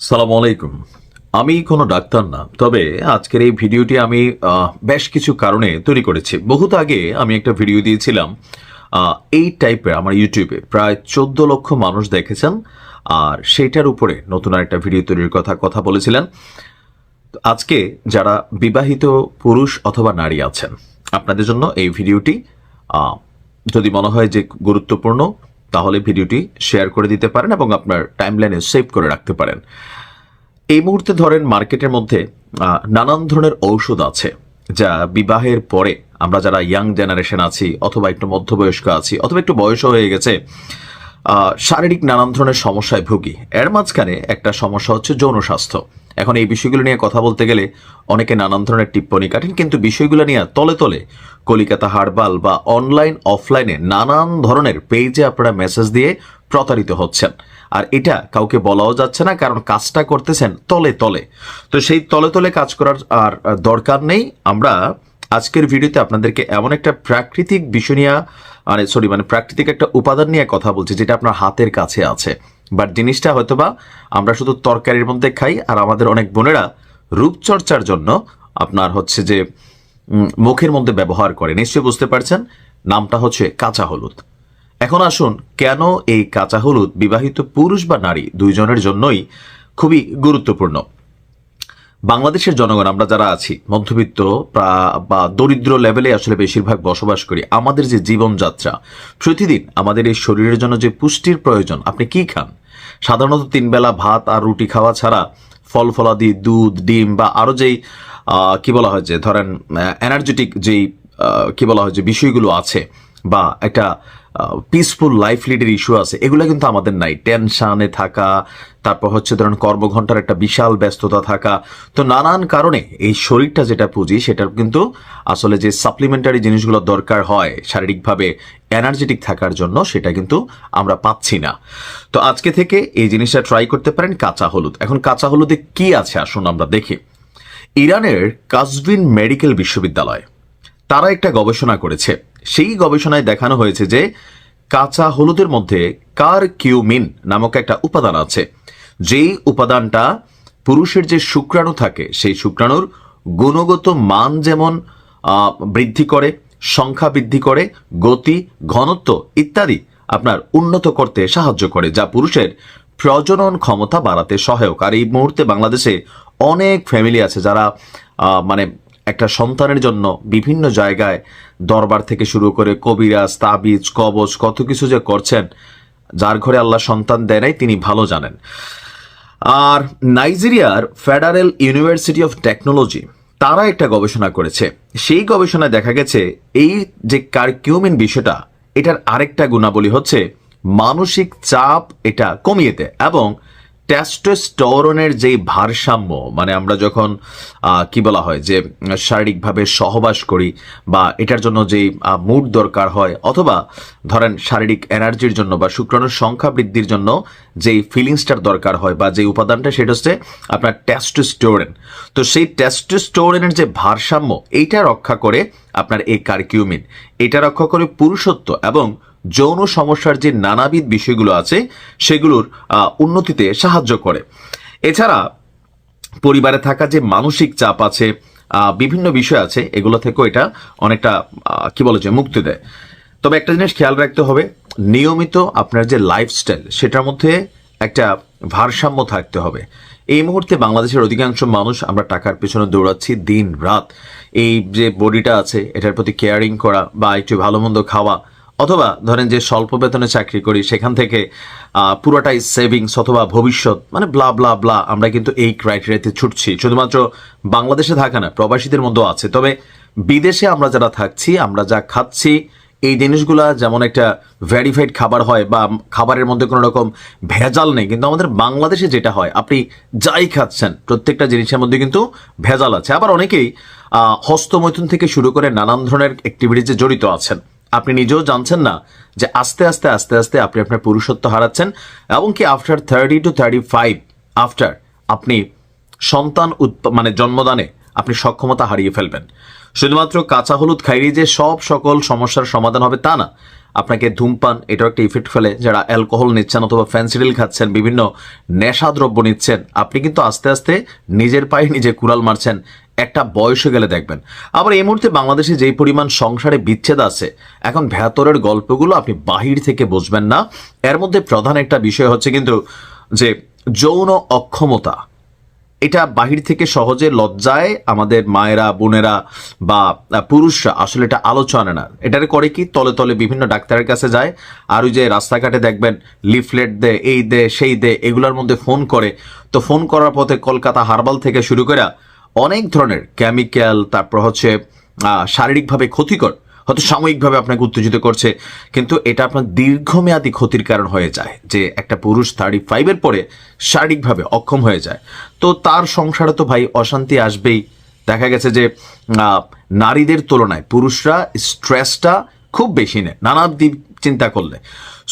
সালাম আলাইকুম। আমি কোনো ডাক্তার না, তবে আজকের এই ভিডিওটি আমি বেশ কিছু কারণে তৈরি করেছি। বহুত আগে আমি একটা ভিডিও দিয়েছিলাম এই টাইপের, আমার ইউটিউবে প্রায় 14 লক্ষ মানুষ দেখেছেন, আর সেটার উপরে নতুন আরেকটা ভিডিও তৈরির কথা বলেছিলেন। আজকে যারা বিবাহিত পুরুষ অথবা নারী আছেন, আপনাদের জন্য এই ভিডিওটি যদি মনে হয় যে গুরুত্বপূর্ণ, তাহলে ভিডিওটি শেয়ার করে দিতে পারেন এবং আপনার টাইমলাইনে সেভ করে রাখতে পারেন। এই মুহূর্তে ধরেন মার্কেটের মধ্যে নানান ধরনের ঔষধ আছে, যা বিবাহের পরে আমরা যারা ইয়াং জেনারেশন আছি অথবা একটু মধ্যবয়স্ক আছি অথবা একটু বয়স হয়ে গেছে, শারীরিক নানান ধরনের সমস্যায় ভুগি। এর মাঝখানে একটা সমস্যা হচ্ছে যৌন স্বাস্থ্য। এখন এই বিষয়গুলো নিয়ে কথা বলতে গেলে অনেকে নানান ধরনের টিপ্পনি কাটেন, কিন্তু বিষয়গুলো নিয়ে তলে তলে কলিকাতা হার্বাল বা অনলাইন অফলাইনে নানান ধরনের পেজে আপনারা মেসেজ দিয়ে প্রতারিত হচ্ছেন, আর এটা কাউকে বলাও যাচ্ছে না, কারণ কাজটা করতেছেন তলে তলে। তো সেই তলে তলে কাজ করার আর দরকার নেই। আমরা আজকের ভিডিওতে আপনাদেরকে এমন একটা প্রাকৃতিক বিষয় নিয়ে প্রাকৃতিক একটা উপাদান নিয়ে কথা বলছি, যেটা আপনার হাতের কাছে আছে, বাট জিনিসটা হয়তোবা আমরা শুধু তরকারির মধ্যে খাই, আর আমাদের অনেক বোনেরা রূপচর্চার জন্য আপনার হচ্ছে যে মুখের মধ্যে ব্যবহার করে। নিশ্চয়ই বুঝতে পারছেন, নামটা হচ্ছে কাঁচা হলুদ। এখন আসুন, কেন এই কাঁচা হলুদ বিবাহিত পুরুষ বা নারী দুইজনের জন্যই খুবই গুরুত্বপূর্ণ। বাংলাদেশের জনগণ, আমরা যারা আছি মধ্যবিত্ত বা দরিদ্র লেভেলে আসলে বেশিরভাগ বসবাস করি, আমাদের যে জীবনযাত্রা, প্রতিদিন আমাদের এই শরীরের জন্য যে পুষ্টির প্রয়োজন, আপনি কি খান? সাধারণত 3 বেলা ভাত আর রুটি খাওয়া ছাড়া ফল ফলাদি, দুধ, ডিম বা আরো যেই কি বলা হয় যে ধরেন এনার্জেটিক যেই কি বলা হয় যে বিষয়গুলো আছে, বা একটা পিসফুল লাইফ লিডের ইস্যু আছে, এগুলো কিন্তু আমাদের নাই। টেনশনে থাকা, তারপর হচ্ছে ধরেন কর্মঘণ্টার একটা বিশাল ব্যস্ততা থাকা, তো নানান কারণে এই শরীরটা যেটা পুঁজি, সেটার কিন্তু আসলে যে সাপ্লিমেন্টারি জিনিসগুলো দরকার হয় শারীরিকভাবে এনার্জেটিক থাকার জন্য, সেটা কিন্তু আমরা পাচ্ছি না। তো আজকে থেকে এই জিনিসটা ট্রাই করতে পারেন, কাঁচা হলুদ। এখন কাঁচা হলুদে কি আছে আসুন আমরা দেখি। ইরানের কাজভিন মেডিকেল বিশ্ববিদ্যালয় তারা একটা গবেষণা করেছে। সেই গবেষণায় দেখানো হয়েছে যে কাঁচা হলুদের মধ্যে কারকিউমিন নামক একটা উপাদান আছে, যেই উপাদানটা পুরুষের যে শুক্রাণু থাকে, সেই শুক্রাণুর গুণগত মান যেমন বৃদ্ধি করে, সংখ্যা বৃদ্ধি করে, গতি, ঘনত্ব ইত্যাদি আপনার উন্নত করতে সাহায্য করে, যা পুরুষের প্রজনন ক্ষমতা বাড়াতে সহায়ক। আর এই মুহূর্তে বাংলাদেশে অনেক ফ্যামিলি আছে যারা মানে একটা সন্তানের জন্য বিভিন্ন জায়গায় দরবার থেকে শুরু করে কবিরাজ, তাবিজ, কবচ, কত কিছু যে করছেন। যার ঘরে আল্লাহ সন্তান দেয় নাই তিনি ভালো জানেন। আর নাইজেরিয়ার ফেডারেল ইউনিভার্সিটি অফ টেকনোলজি তারা একটা গবেষণা করেছে। সেই গবেষণায় দেখা গেছে এই যে কারকিউমিন বিষয়টা, এটার আরেকটা গুণাবলী হচ্ছে মানসিক চাপ এটা কমিয়ে দেয়, এবং টেস্টোস্টেরনের যে ভারসাম্য, মানে আমরা যখন কি বলা হয় যে শারীরিকভাবে সহবাস করি, বা এটার জন্য যে মুড দরকার হয়, অথবা ধরেন শারীরিক এনার্জির জন্য বা শুক্রাণুর সংখ্যা বৃদ্ধির জন্য যেই ফিলিংসটার দরকার হয় বা যে উপাদানটা, সেটা হচ্ছে আপনার টেস্টোস্টেরন। তো সেই টেস্টোস্টেরনের যে ভারসাম্য, এইটা রক্ষা করে আপনার এই কারকিউমিন, এটা রক্ষা করে পুরুষত্ব এবং যৌন সমস্যার যে নানাবিধ বিষয়গুলো আছে সেগুলোর উন্নতিতে সাহায্য করে। এছাড়া পরিবারে থাকা যে মানসিক চাপ আছে, বিভিন্ন বিষয় আছে, এগুলো থেকেও এটা অনেকটা কি বলে যে মুক্তি দেয়। তবে একটা জিনিস খেয়াল রাখতে হবে, নিয়মিত আপনার যে লাইফস্টাইল, সেটার মধ্যে একটা ভারসাম্য থাকতে হবে। এই মুহূর্তে বাংলাদেশের অধিকাংশ মানুষ আমরা টাকার পেছনে দৌড়াচ্ছি দিন রাত। এই যে বডিটা আছে, এটার প্রতি কেয়ারিং করা বা একটু ভালো মন্দ খাওয়া, অথবা ধরেন যে স্বল্প বেতনে চাকরি করি, সেখান থেকে পুরোটাই সেভিংস অথবা ভবিষ্যৎ, মানে ব্লা ব্লা ব্লা, আমরা কিন্তু এই ক্রাইটেরিয়াতে ছুটছি। শুধুমাত্র বাংলাদেশে থাকা না, প্রবাসীদের মধ্যেও আছে। তবে বিদেশে আমরা যারা থাকছি, আমরা যা খাচ্ছি, এই জিনিসগুলা যেমন একটা ভেরিফাইড খাবার হয় বা খাবারের মধ্যে কোনো রকম ভেজাল নেই, কিন্তু আমাদের বাংলাদেশে যেটা হয়, আপনি যাই খাচ্ছেন প্রত্যেকটা জিনিসের মধ্যে কিন্তু ভেজাল আছে। আবার অনেকেই হস্তমৈথুন থেকে শুরু করে নানান ধরনের অ্যাক্টিভিটিতে জড়িত আছেন, আপনি নিজেও জানছেন না যে আস্তে আস্তে আস্তে আস্তে আপনি আপনার পুরুষত্ব হারাচ্ছেন, এবং কি আফটার 30 to 35 আফটার আপনি সন্তান জন্মদানে আপনি সক্ষমতা হারিয়ে ফেলবেন। শুধুমাত্র কাঁচা হলুদ খাইলেই যে সকল সমস্যার সমাধান হবে তা না। আপনাকে ধূমপান এটাও একটা ইফেক্ট ফেলে। যারা অ্যালকোহল নিচ্ছেন অথবা ফ্যান্সিডিল খাচ্ছেন, বিভিন্ন নেশাদ্রব্য নিচ্ছেন, আপনি কিন্তু আস্তে আস্তে নিজের পায়ে নিজে কুড়াল মারছেন। একটা বয়সে গেলে দেখবেন। আবার এই মুহূর্তে বাংলাদেশে যেই পরিমাণ সংসারে বিচ্ছেদ আছে, এখন ভেতরের গল্পগুলো আপনি বাহির থেকে বুঝবেন না। এর মধ্যে প্রধান একটা বিষয় হচ্ছে কিন্তু যে যৌন অক্ষমতা, এটা বাহির থেকে সহজে লজ্জায় আমাদের মায়েরা, বোনেরা বা পুরুষরা আসলে এটা আলোচনা না। এটারে করে কি, তলে তলে বিভিন্ন ডাক্তারের কাছে যায়, আর ওই যে রাস্তাঘাটে দেখবেন লিফলেট দে, এই দে সেই দে, এগুলোর মধ্যে ফোন করে। তো ফোন করার পথে কলকাতা হারবাল থেকে শুরু করে অনেক ধরনের কেমিক্যাল, তারপর হচ্ছে শারীরিকভাবে ক্ষতিকর, হয়তো সাময়িকভাবে আপনাকে উত্তেজিত করছে, কিন্তু এটা আপনার দীর্ঘমেয়াদী ক্ষতির কারণ হয়ে যায়। যে একটা পুরুষ 35-এর পরে শারীরিকভাবে অক্ষম হয়ে যায়, তো তার সংসারে তো ভাই অশান্তি আসবেই। দেখা গেছে যে নারীদের তুলনায় পুরুষরা স্ট্রেসটা খুব বেশি নেয় নানা দিক চিন্তা করলে।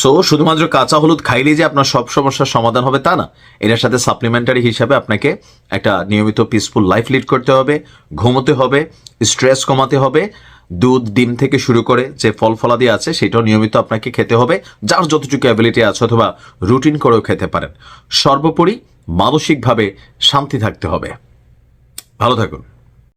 সো শুধুমাত্র কাঁচা হলুদ খাইলেই যে আপনার সব সমস্যার সমাধান হবে তা না। এটার সাথে সাপ্লিমেন্টারি হিসাবে আপনাকে একটা নিয়মিত পিসফুল লাইফ লিড করতে হবে, ঘুমোতে হবে, স্ট্রেস কমাতে হবে, দুধ ডিম থেকে শুরু করে যে ফল ফলাদি আছে সেটাও নিয়মিত আপনাকে খেতে হবে, যার যতটুকু অ্যাবিলিটি আছে, অথবা রুটিন করেও খেতে পারেন। সর্বোপরি মানসিকভাবে শান্তি থাকতে হবে। ভালো থাকুন।